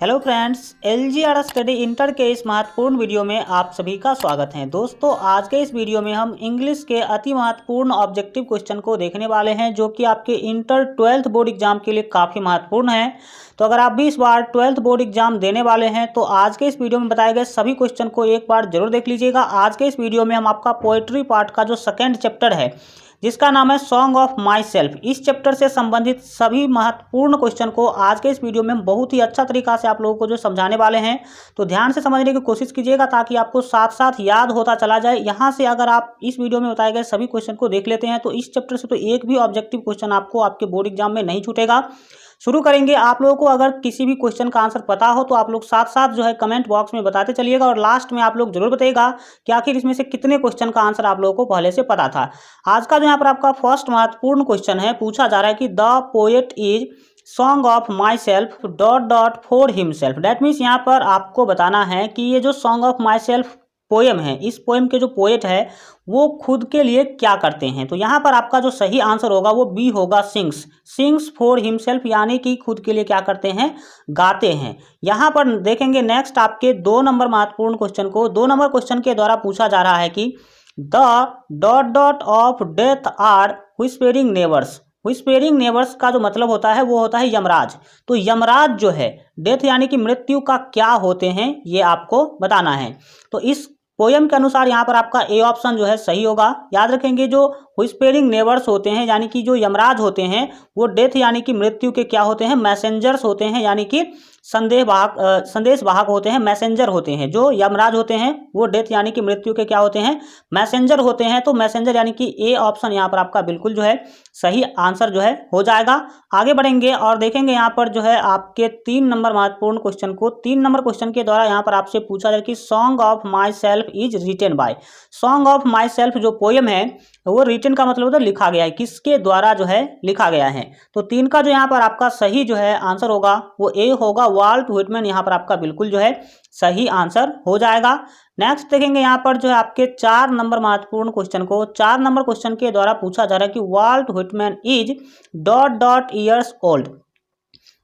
Hello friends, LGR study inter के इस महत्वपूर्ण वीडियो में आप सभी का स्वागत है। दोस्तों, आज के इस वीडियो में हम इंग्लिश के अति महत्वपूर्ण ऑब्जेक्टिव क्वेश्चन को देखने वाले हैं, जो कि आपके इंटर 12th बोर्ड एग्जाम के लिए काफ़ी महत्वपूर्ण है। तो अगर आप भी इस बार 12th बोर्ड एग्जाम देने वाले हैं तो आज के इस वीडियो में बताए गए सभी क्वेश्चन को एक बार जरूर देख लीजिएगा। आज के इस वीडियो में हम आपका पोएट्री पार्ट का जो सेकेंड चैप्टर है, जिसका नाम है सॉन्ग ऑफ माई सेल्फ, इस चैप्टर से संबंधित सभी महत्वपूर्ण क्वेश्चन को आज के इस वीडियो में बहुत ही अच्छा तरीका से आप लोगों को जो समझाने वाले हैं, तो ध्यान से समझने की कोशिश कीजिएगा ताकि आपको साथ साथ याद होता चला जाए। यहाँ से अगर आप इस वीडियो में बताए गए सभी क्वेश्चन को देख लेते हैं तो इस चैप्टर से तो एक भी ऑब्जेक्टिव क्वेश्चन आपको आपके बोर्ड एग्जाम में नहीं छूटेगा। शुरू करेंगे। आप लोगों को अगर किसी भी क्वेश्चन का आंसर पता हो तो आप लोग साथ साथ जो है कमेंट बॉक्स में बताते चलिएगा, और लास्ट में आप लोग जरूर बताइएगा कि आखिर इसमें से कितने क्वेश्चन का आंसर आप लोगों को पहले से पता था। आज का जो यहाँ पर आपका फर्स्ट महत्वपूर्ण क्वेश्चन है, पूछा जा रहा है कि the poet is song of my self dot dot for himself. That means यहाँ पर आपको बताना है कि ये जो song of my self poem है, इस पोएम के जो पोएट है वो खुद के लिए क्या करते हैं। तो यहाँ पर आपका जो सही आंसर होगा वो बी होगा, सिंग्स। सिंग्स फॉर हिमसेल्फ, यानी कि खुद के लिए क्या करते हैं, गाते हैं। यहाँ पर देखेंगे नेक्स्ट आपके 2 नंबर महत्वपूर्ण क्वेश्चन को। 2 नंबर क्वेश्चन के द्वारा पूछा जा रहा है कि the dot dot of death are whispering neighbours. Whispering neighbours का जो मतलब होता है वो होता है यमराज। तो यमराज जो है, डेथ यानी कि मृत्यु का क्या होते हैं, ये आपको बताना है। तो इस पोयम के अनुसार यहाँ पर आपका ए ऑप्शन जो है सही होगा। याद रखेंगे, जो व्हिस्परिंग नेबर्स होते हैं यानी कि जो यमराज होते हैं वो डेथ यानी कि मृत्यु के क्या होते हैं, मैसेंजर्स होते हैं, यानी कि संदेश वाहक होते हैं, मैसेंजर होते हैं। जो यमराज होते हैं वो डेथ यानी कि मृत्यु के क्या होते हैं, मैसेंजर होते हैं। तो मैसेंजर यानी कि ए ऑप्शन यहाँ पर आपका बिल्कुल जो है सही आंसर जो है हो जाएगा। आगे बढ़ेंगे और देखेंगे यहाँ पर जो है आपके 3 नंबर महत्वपूर्ण क्वेश्चन को। 3 नंबर क्वेश्चन के द्वारा यहाँ पर आपसे पूछा जाए कि song of myself is written by. Song of myself जो पोयम है वो रिटन का मतलब होता है लिखा गया है, किसके द्वारा जो है लिखा गया है। तो 3 का जो यहाँ पर आपका सही जो है आंसर होगा वो ए होगा, वाल्ट व्हिटमैन यहाँ पर आपका बिल्कुल जो है सही आंसर हो जाएगा। नेक्स्ट देखेंगे यहाँ पर जो है आपके 4 नंबर महत्वपूर्ण क्वेश्चन को। 4 नंबर क्वेश्चन के द्वारा पूछा जा रहा है कि Walt Whitman is dot dot years old.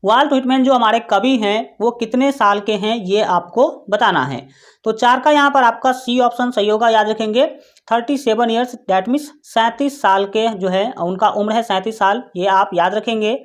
Walt Whitman जो हमारे कवि हैं वो कितने साल के हैं, ये आपको बताना है। तो 4 का यहाँ पर आपका सी ऑप्शन सही होगा। याद रखेंगे 37 ईयर्स, डैट मीन्स 37 साल के जो है उनका उम्र है, 37 साल, ये आप याद रखेंगे।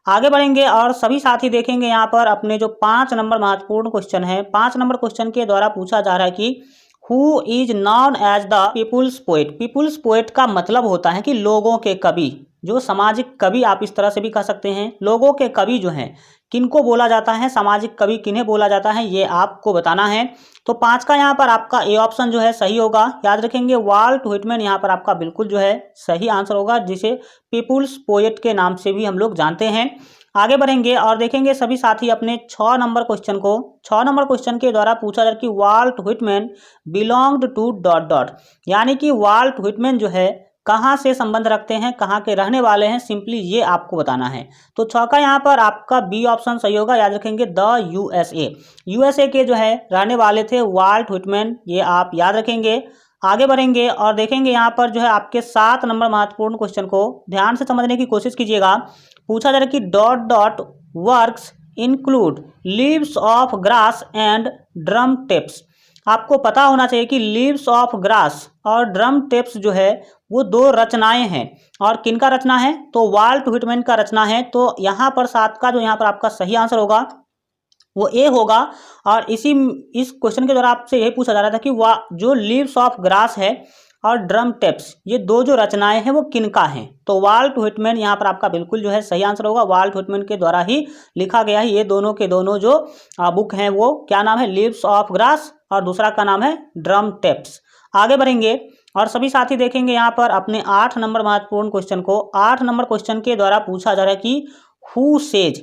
आगे बढ़ेंगे और सभी साथी देखेंगे यहाँ पर अपने जो 5 नंबर महत्वपूर्ण क्वेश्चन है। 5 नंबर क्वेश्चन के द्वारा पूछा जा रहा है कि who is known as the people's poet. People's poet का मतलब होता है कि लोगों के कवि, जो सामाजिक कवि आप इस तरह से भी कह सकते हैं। लोगों के कवि जो हैं किनको बोला जाता है, सामाजिक कवि किन्हें बोला जाता है, ये आपको बताना है। तो 5 का यहाँ पर आपका ए ऑप्शन जो है सही होगा। याद रखेंगे वाल्ट व्हिटमैन यहाँ पर आपका बिल्कुल जो है सही आंसर होगा, जिसे पीपुल्स पोएट के नाम से भी हम लोग जानते हैं। आगे बढ़ेंगे और देखेंगे सभी साथी अपने 6 नंबर क्वेश्चन को। 6 नंबर क्वेश्चन के द्वारा पूछा जाए कि Walt Whitman belonged to dot dot, यानी कि वाल्ट व्हिटमैन जो है कहाँ से संबंध रखते हैं, कहाँ के रहने वाले हैं, सिंपली ये आपको बताना है। तो 6 का यहाँ पर आपका बी ऑप्शन सही होगा। याद रखेंगे द यूएसए के जो है रहने वाले थे वाल्ट व्हिटमैन, ये आप याद रखेंगे। आगे बढ़ेंगे और देखेंगे यहाँ पर जो है आपके 7 नंबर महत्वपूर्ण क्वेश्चन को ध्यान से समझने की कोशिश कीजिएगा। पूछा जा रहा है कि dot dot works include leaves of grass and drum tapes. आपको पता होना चाहिए कि लीव्स ऑफ ग्रास और ड्रम टेप्स जो है वो 2 रचनाएं हैं, और किनका रचना है, तो वाल्ट व्हिटमैन का रचना है। तो यहाँ पर 7 का जो यहाँ पर आपका सही आंसर होगा वो ए होगा। और इस क्वेश्चन के द्वारा आपसे यही पूछा जा रहा था कि वह जो लीव्स ऑफ ग्रास है और ड्रम टेप्स, ये 2 जो रचनाएं हैं वो किनका हैं। तो वाल्ट व्हिटमैन यहाँ पर आपका बिल्कुल जो है सही आंसर होगा। वाल्ट व्हिटमैन के द्वारा ही लिखा गया है। ये दोनों के दोनों जो बुक हैं वो क्या नाम है, लीव्स ऑफ ग्रास, और दूसरा का नाम है ड्रम टेप्स। आगे बढ़ेंगे और सभी साथी देखेंगे यहाँ पर अपने 8 नंबर महत्वपूर्ण क्वेश्चन को। 8 नंबर क्वेश्चन के द्वारा पूछा जा रहा है कि हु सेज।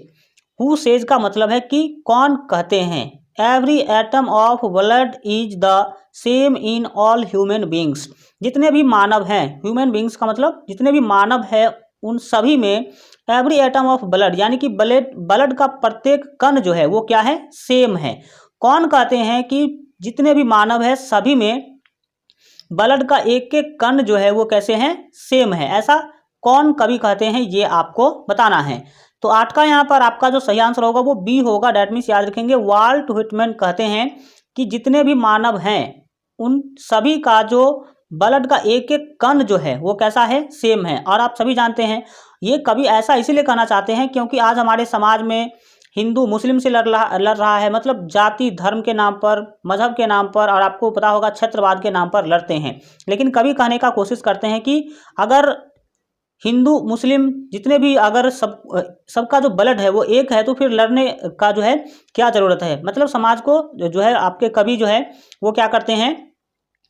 हु सेज का मतलब है कि कौन कहते हैं। Every atom of blood is the same in all human beings. जितने भी मानव हैं, ह्यूमन बींग्स का मतलब जितने भी मानव है उन सभी में एवरी एटम ऑफ ब्लड, यानी कि ब्लड का प्रत्येक कण जो है वो क्या है, सेम है। कौन कहते हैं कि जितने भी मानव है सभी में ब्लड का एक एक कण जो है वो कैसे हैं, सेम है। ऐसा कौन कवि कहते हैं, ये आपको बताना है। तो 8 का यहाँ पर आपका जो सही आंसर होगा वो बी होगा। डेट मीन्स याद रखेंगे वाल्ट व्हिटमैन कहते हैं कि जितने भी मानव हैं उन सभी का जो ब्लड का एक एक कण जो है वो कैसा है, सेम है। और आप सभी जानते हैं ये कवि ऐसा इसीलिए कहना चाहते हैं क्योंकि आज हमारे समाज में हिंदू मुस्लिम से लड़ रहा है, मतलब जाति धर्म के नाम पर, मजहब के नाम पर, और आपको पता होगा क्षेत्रवाद के नाम पर लड़ते हैं। लेकिन कवि कहने का कोशिश करते हैं कि अगर हिंदू मुस्लिम जितने भी अगर सबका जो ब्लड है वो एक है तो फिर लड़ने का जो है क्या ज़रूरत है। मतलब समाज को जो है आपके कवि जो है वो क्या करते हैं,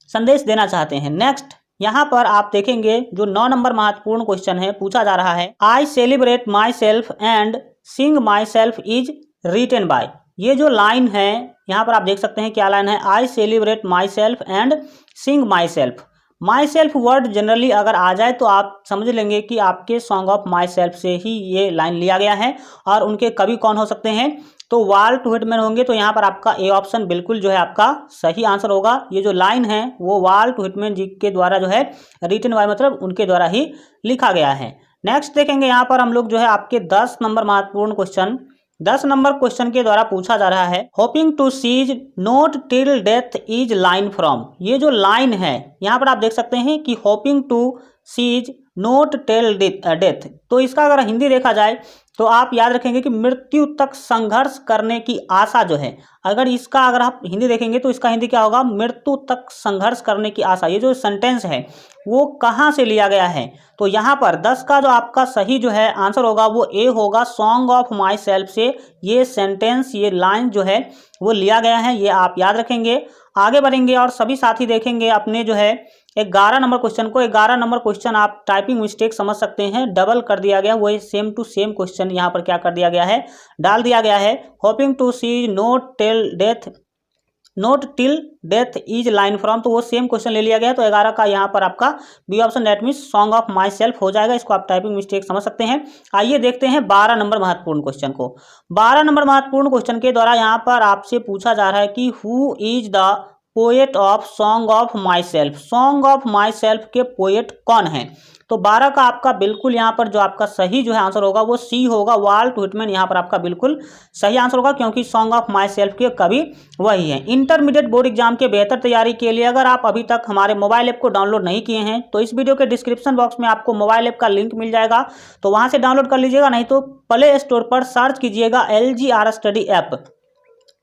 संदेश देना चाहते हैं। नेक्स्ट यहाँ पर आप देखेंगे जो 9 नंबर महत्वपूर्ण क्वेश्चन है, पूछा जा रहा है I celebrate myself and sing myself is written by. ये जो लाइन है यहाँ पर आप देख सकते हैं क्या लाइन है, I celebrate myself and sing my self. My self word generally अगर आ जाए तो आप समझ लेंगे कि आपके सॉन्ग ऑफ माई सेल्फ से ही ये लाइन लिया गया है। और उनके कवि कौन हो सकते हैं, तो वाल्ट व्हिटमैन होंगे। तो यहाँ पर आपका ए ऑप्शन बिल्कुल जो है आपका सही आंसर होगा। ये जो लाइन है वो वाल्ट व्हिटमैन जी के द्वारा जो है रिटन बाय मतलब उनके द्वारा ही लिखा गया है। नेक्स्ट देखेंगे यहाँ पर हम लोग जो है आपके 10 नंबर महत्वपूर्ण क्वेश्चन, 10 नंबर क्वेश्चन के द्वारा पूछा जा रहा है hoping to cease not till death is line from. ये जो लाइन है यहाँ पर आप देख सकते हैं कि hoping to cease not till death, तो इसका अगर हिंदी देखा जाए तो आप याद रखेंगे कि मृत्यु तक संघर्ष करने की आशा जो है, अगर आप हिंदी देखेंगे तो इसका हिंदी क्या होगा, मृत्यु तक संघर्ष करने की आशा। ये जो सेंटेंस है वो कहाँ से लिया गया है, तो यहाँ पर 10 का जो आपका सही जो है आंसर होगा वो ए होगा, सॉन्ग ऑफ माई सेल्फ से ये सेंटेंस, ये लाइन जो है वो लिया गया है। ये आप याद रखेंगे। आगे बढ़ेंगे और सभी साथी देखेंगे अपने जो है 11 नंबर क्वेश्चन को। 11 नंबर क्वेश्चन आप टाइपिंग मिस्टेक समझ सकते हैं, डबल कर दिया गया, वही सेम टू सेम क्वेश्चन यहाँ पर क्या कर दिया गया है, डाल दिया गया है। Hoping to see not till death is line from, तो वो सेम क्वेश्चन ले लिया गया। तो 11 का यहाँ पर आपका B option that means song of myself हो जाएगा। इसको आप टाइपिंग मिस्टेक समझ सकते हैं। आइए देखते हैं 12 नंबर महत्वपूर्ण क्वेश्चन को। 12 नंबर महत्वपूर्ण क्वेश्चन के द्वारा यहाँ पर आपसे पूछा जा रहा है कि who is the poet of song of my self. Song of my self के पोएट कौन है, तो 12 का आपका बिल्कुल यहाँ पर जो आपका सही जो है आंसर होगा वो सी होगा, वाल्ट व्हिटमैन यहाँ पर आपका बिल्कुल सही आंसर होगा क्योंकि सॉन्ग ऑफ माई सेल्फ के कवि वही हैं। इंटरमीडिएट बोर्ड एग्जाम के बेहतर तैयारी के लिए अगर आप अभी तक हमारे मोबाइल ऐप को डाउनलोड नहीं किए हैं तो इस वीडियो के डिस्क्रिप्शन बॉक्स में आपको मोबाइल ऐप का लिंक मिल जाएगा, तो वहाँ से डाउनलोड कर लीजिएगा, नहीं तो प्ले स्टोर पर सर्च कीजिएगा LGR स्टडी ऐप,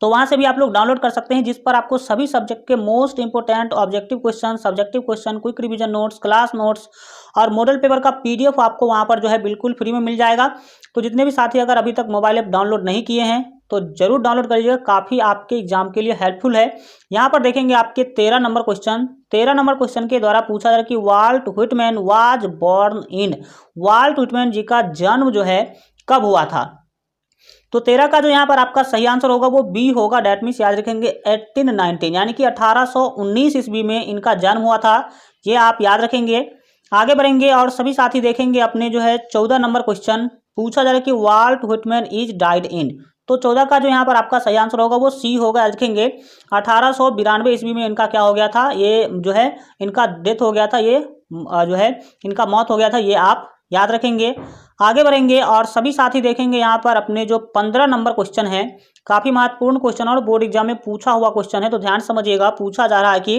तो वहाँ से भी आप लोग डाउनलोड कर सकते हैं, जिस पर आपको सभी सब्जेक्ट के most important objective question, subjective question, quick revision notes, class notes और मॉडल पेपर का PDF आपको वहाँ पर जो है बिल्कुल फ्री में मिल जाएगा। तो जितने भी साथी अगर अभी तक मोबाइल ऐप डाउनलोड नहीं किए हैं तो जरूर डाउनलोड करिएगा, काफ़ी आपके एग्जाम के लिए हेल्पफुल है। यहाँ पर देखेंगे आपके 13 नंबर क्वेश्चन। 13 नंबर क्वेश्चन के द्वारा पूछा जा रहा है कि Walt Whitman was born in. Walt Whitman ji का जन्म जो है कब हुआ था, तो 13 का जो यहाँ पर आपका सही आंसर होगा वो बी होगा। डेट मीन्स याद रखेंगे 1819 यानी कि 1819 ईस्वी में इनका जन्म हुआ था, ये आप याद रखेंगे। आगे बढ़ेंगे और सभी साथी देखेंगे अपने जो है 14 नंबर क्वेश्चन। पूछा जा रहा है कि Walt Whitman is died in, तो 14 का जो यहाँ पर आपका सही आंसर होगा वो सी होगा। याद रखेंगे 1892 ईस्वी में इनका क्या हो गया था, ये जो है इनका डेथ हो गया था, ये जो है इनका मौत हो गया था, ये आप याद रखेंगे। आगे बढ़ेंगे और सभी साथी देखेंगे यहाँ पर अपने जो 15 नंबर क्वेश्चन है, काफ़ी महत्वपूर्ण क्वेश्चन और बोर्ड एग्जाम में पूछा हुआ क्वेश्चन है, तो ध्यान समझिएगा। पूछा जा रहा है कि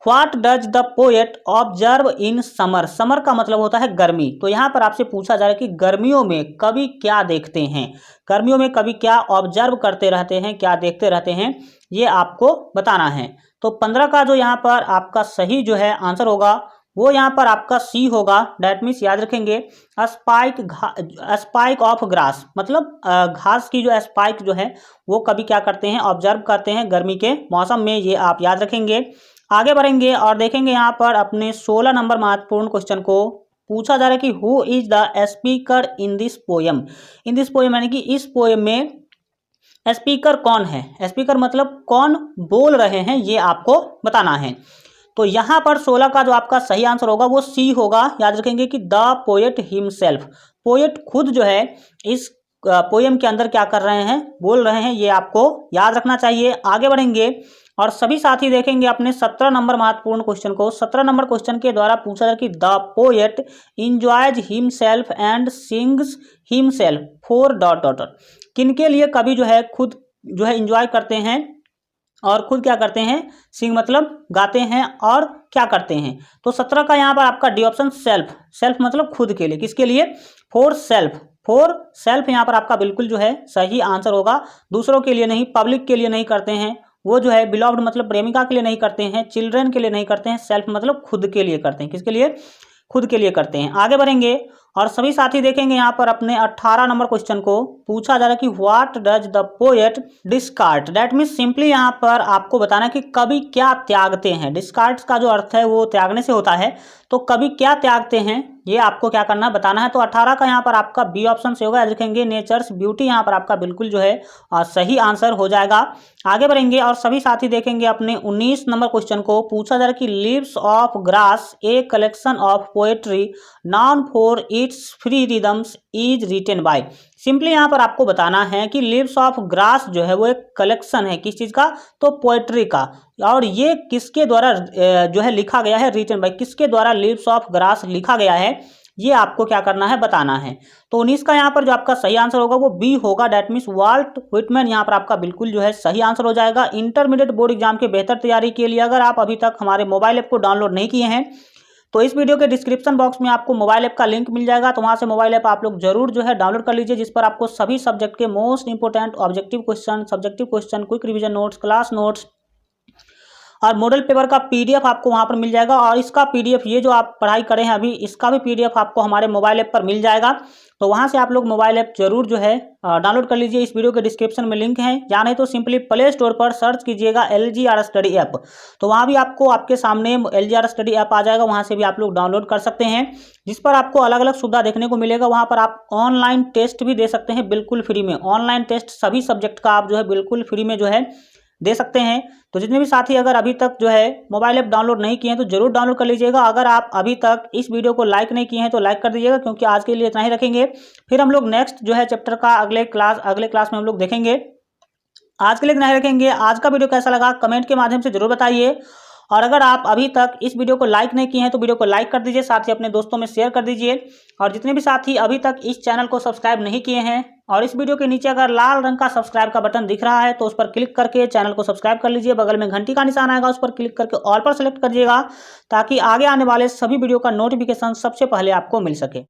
what does the poet observe in summer. Summer का मतलब होता है गर्मी, तो यहाँ पर आपसे पूछा जा रहा है कि गर्मियों में कवि क्या देखते हैं, गर्मियों में कवि क्या ऑब्जर्व करते रहते हैं, क्या देखते रहते हैं, ये आपको बताना है। तो 15 का जो यहाँ पर आपका सही जो है आंसर होगा वो यहाँ पर आपका सी होगा। डेट मीन्स याद रखेंगे स्पाइक ऑफ ग्रास, मतलब घास की जो स्पाइक जो है वो कभी क्या करते हैं, ऑब्जर्व करते हैं गर्मी के मौसम में, ये आप याद रखेंगे। आगे बढ़ेंगे और देखेंगे यहाँ पर अपने 16 नंबर महत्वपूर्ण क्वेश्चन को। पूछा जा रहा है कि who is the speaker in this poem. In this poem यानी कि इस पोएम में स्पीकर कौन है, स्पीकर मतलब कौन बोल रहे हैं, ये आपको बताना है। तो यहाँ पर 16 का जो आपका सही आंसर होगा वो सी होगा। याद रखेंगे कि द पोएट हिमसेल्फ, पोएट खुद जो है इस पोएम के अंदर क्या कर रहे हैं, बोल रहे हैं, ये आपको याद रखना चाहिए। आगे बढ़ेंगे और सभी साथी देखेंगे अपने 17 नंबर महत्वपूर्ण क्वेश्चन को। 17 नंबर क्वेश्चन के द्वारा पूछा जाए कि the poet enjoys himself and sings himself for dot dot dot. किनके लिए कवि जो है खुद जो है इंजॉय करते हैं और खुद क्या करते हैं, सिंग मतलब गाते हैं और क्या करते हैं। तो 17 का यहाँ पर आपका डी ऑप्शन सेल्फ, सेल्फ मतलब खुद के लिए, किसके लिए, फॉर सेल्फ, फॉर सेल्फ यहाँ पर आपका बिल्कुल जो है सही आंसर होगा। दूसरों के लिए नहीं, पब्लिक के लिए नहीं करते हैं, वो जो है बिलॉव्ड मतलब प्रेमिका के लिए नहीं करते हैं, चिल्ड्रन के लिए नहीं करते हैं, सेल्फ मतलब खुद के लिए करते हैं, किसके लिए, खुद के लिए करते हैं। आगे बढ़ेंगे और सभी साथी देखेंगे यहाँ पर अपने 18 नंबर क्वेश्चन को। पूछा जा रहा है कि what does the poet discard. That means simply यहाँ पर आपको बताना कि कवि क्या त्यागते हैं। डिस्कार्ड का जो अर्थ है वो त्यागने से होता है, तो कवि क्या त्यागते हैं ये आपको क्या करना है, बताना है। तो 18 का यहाँ पर आपका बी ऑप्शन से होगा, लिखेंगे नेचर्स ब्यूटी, यहाँ पर आपका बिल्कुल जो है सही आंसर हो जाएगा। आगे बढ़ेंगे और सभी साथी देखेंगे अपने 19 नंबर क्वेश्चन को। पूछा जा रहा है कि leaves of grass a collection of poetry non for its free rhythms is written by. Simply यहाँ पर आपको बताना है कि लीव्स ऑफ ग्रास जो है वो एक कलेक्शन है, किस चीज़ का, तो पोएट्री का, और ये किसके द्वारा जो है लिखा गया है, रिटन बाय, किसके द्वारा लीव्स ऑफ ग्रास लिखा गया है, ये आपको क्या करना है, बताना है। तो 19 का यहाँ पर जो आपका सही आंसर होगा वो बी होगा, डैट मीन्स वाल्ट व्हिटमैन यहाँ पर आपका बिल्कुल जो है सही आंसर हो जाएगा। इंटरमीडिएट बोर्ड एग्जाम के बेहतर तैयारी के लिए अगर आप अभी तक हमारे मोबाइल ऐप को डाउनलोड नहीं किए हैं तो इस वीडियो के डिस्क्रिप्शन बॉक्स में आपको मोबाइल ऐप का लिंक मिल जाएगा, तो वहां से मोबाइल ऐप आप लोग जरूर जो है डाउनलोड कर लीजिए, जिस पर आपको सभी सब्जेक्ट के most important objective question, subjective question, quick revision notes, class notes और मॉडल पेपर का पीडीएफ आपको वहां पर मिल जाएगा। और इसका पीडीएफ, ये जो आप पढ़ाई करें हैं अभी, इसका भी पीडीएफ आपको हमारे मोबाइल ऐप पर मिल जाएगा, तो वहां से आप लोग मोबाइल ऐप जरूर जो है डाउनलोड कर लीजिए। इस वीडियो के डिस्क्रिप्शन में लिंक है, या नहीं तो सिंपली प्ले स्टोर पर सर्च कीजिएगा LGR स्टडी ऐप, तो वहां भी आपको आपके सामने LGR स्टडी ऐप आ जाएगा, वहां से भी आप लोग डाउनलोड कर सकते हैं, जिस पर आपको अलग अलग सुविधा देखने को मिलेगा। वहां पर आप ऑनलाइन टेस्ट भी दे सकते हैं बिल्कुल फ्री में, ऑनलाइन टेस्ट सभी सब्जेक्ट का आप जो है बिल्कुल फ्री में जो है दे सकते हैं। तो जितने भी साथी अगर अभी तक जो है मोबाइल ऐप डाउनलोड नहीं किए हैं तो जरूर डाउनलोड कर लीजिएगा। अगर आप अभी तक इस वीडियो को लाइक नहीं किए हैं तो लाइक कर दीजिएगा, क्योंकि आज के लिए इतना ही रखेंगे। फिर हम लोग नेक्स्ट जो है चैप्टर का अगले क्लास में हम लोग देखेंगे। आज के लिए इतना ही रखेंगे। आज का वीडियो कैसा लगा कमेंट के माध्यम से जरूर बताइए, और अगर आप अभी तक इस वीडियो को लाइक नहीं किए हैं तो वीडियो को लाइक कर दीजिए, साथ ही अपने दोस्तों में शेयर कर दीजिए। और जितने भी साथी अभी तक इस चैनल को सब्सक्राइब नहीं किए हैं, और इस वीडियो के नीचे अगर लाल रंग का सब्सक्राइब का बटन दिख रहा है तो उस पर क्लिक करके चैनल को सब्सक्राइब कर लीजिए। बगल में घंटी का निशान आएगा, उस पर क्लिक करके ऑल पर सेलेक्ट करिएगा, ताकि आगे आने वाले सभी वीडियो का नोटिफिकेशन सबसे पहले आपको मिल सके।